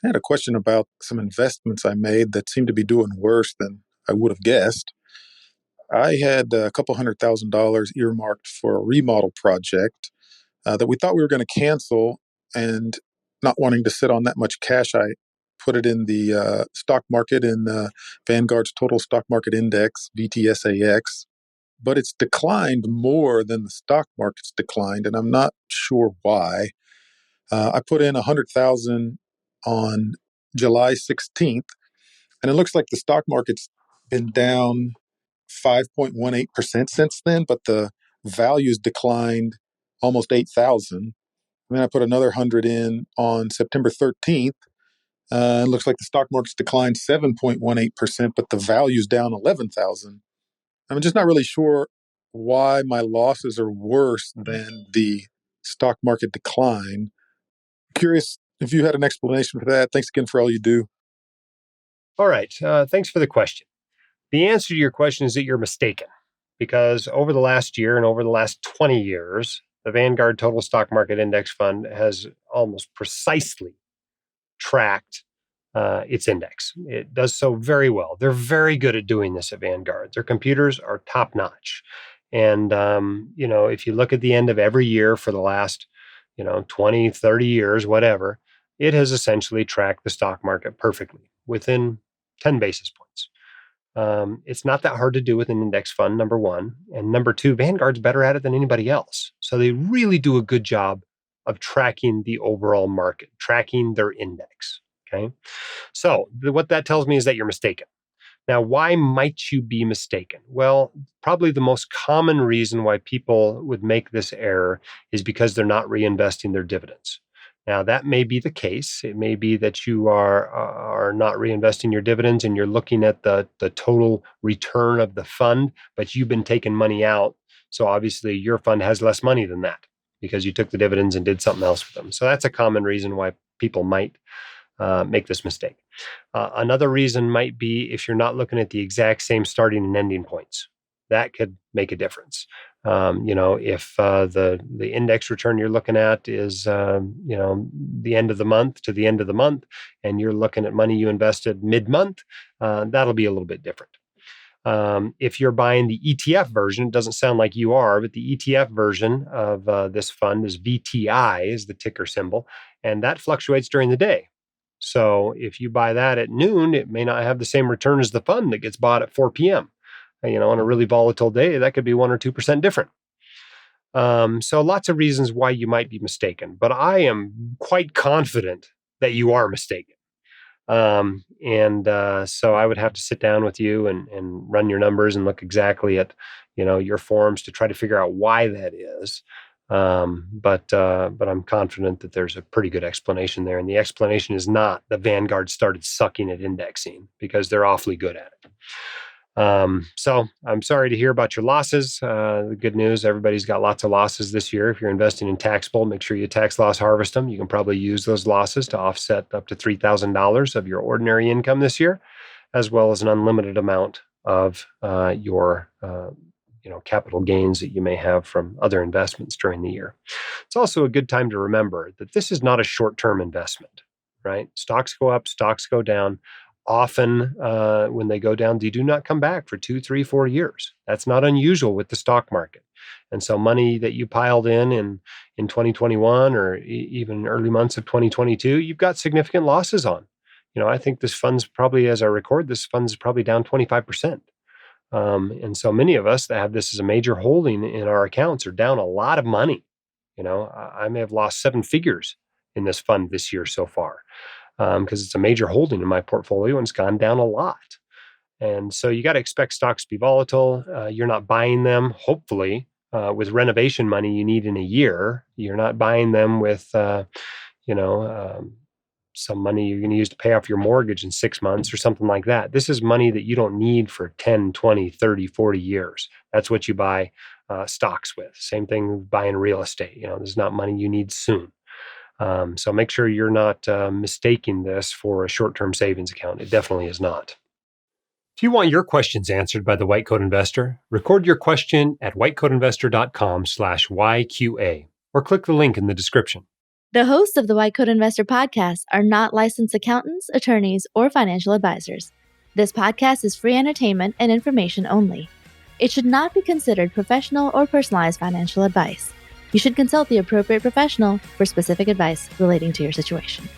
I had a question about some investments I made that seemed to be doing worse than I would have guessed. I had a couple $100,000 earmarked for a remodel project that we thought we were going to cancel, and not wanting to sit on that much cash, I put it in the stock market in Vanguard's total stock market index, VTSAX. But it's declined more than the stock market's declined, and I'm not sure why. I put in 100,000 on July 16th, and it looks like the stock market's been down 5.18% since then, but the value's declined almost 8,000. And then I put another 100 in on September 13th. It looks like the stock market's declined 7.18%, but the value's down 11,000. I'm just not really sure why my losses are worse than the stock market decline. Curious if you had an explanation for that. Thanks again for all you do. All right. Thanks for the question. The answer to your question is that you're mistaken, because over the last year and over the last 20 years, the Vanguard Total Stock Market Index Fund has almost precisely tracked its index. It does so very well. They're very good at doing this at Vanguard. Their computers are top notch. And, if you look at the end of every year for the last, 20, 30 years, whatever, it has essentially tracked the stock market perfectly within 10 basis points. It's not that hard to do with an index fund, number one. And number two, Vanguard's better at it than anybody else. So they really do a good job of tracking the overall market, tracking their index. Okay. So what that tells me is that you're mistaken. Now, why might you be mistaken? Well, probably the most common reason why people would make this error is because they're not reinvesting their dividends. Now, that may be the case. It may be that you are not reinvesting your dividends and you're looking at the total return of the fund, but you've been taking money out. So obviously your fund has less money than that because you took the dividends and did something else with them. So that's a common reason why people might make this mistake. Another reason might be if you're not looking at the exact same starting and ending points. That could make a difference. If the index return you're looking at is the end of the month to the end of the month, and you're looking at money you invested mid-month, that'll be a little bit different. If you're buying the ETF version, it doesn't sound like you are, but the ETF version of this fund is VTI, is the ticker symbol, and that fluctuates during the day. So if you buy that at noon, it may not have the same return as the fund that gets bought at 4 p.m. On a really volatile day, that could be 1 or 2% different. So lots of reasons why you might be mistaken, but I am quite confident that you are mistaken. So I would have to sit down with you and run your numbers and look exactly at, your forms to try to figure out why that is. But I'm confident that there's a pretty good explanation there. And the explanation is not that Vanguard started sucking at indexing, because they're awfully good at it. So I'm sorry to hear about your losses. The good news, everybody's got lots of losses this year. If you're investing in taxable, make sure you tax loss harvest them. You can probably use those losses to offset up to $3,000 of your ordinary income this year, as well as an unlimited amount of your capital gains that you may have from other investments during the year. It's also a good time to remember that this is not a short-term investment, right? Stocks go up, stocks go down. Often when they go down, they do not come back for 2, 3, 4 years. That's not unusual with the stock market. And so money that you piled in 2021 or even early months of 2022, you've got significant losses on. I think this fund's probably, as I record, this fund's probably down 25%. And so many of us that have this as a major holding in our accounts are down a lot of money. I may have lost 7 figures in this fund this year so far, because it's a major holding in my portfolio and it's gone down a lot. And so you got to expect stocks to be volatile. You're not buying them, hopefully, with renovation money you need in a year. You're not buying them with, some money you're going to use to pay off your mortgage in 6 months or something like that. This is money that you don't need for 10, 20, 30, 40 years. That's what you buy stocks with. Same thing with buying real estate. This is not money you need soon. So make sure you're not mistaking this for a short-term savings account. It definitely is not. If you want your questions answered by the White Coat Investor, record your question at whitecoatinvestor.com/YQA or click the link in the description. The hosts of the YQA Investor podcast are not licensed accountants, attorneys, or financial advisors. This podcast is free entertainment and information only. It should not be considered professional or personalized financial advice. You should consult the appropriate professional for specific advice relating to your situation.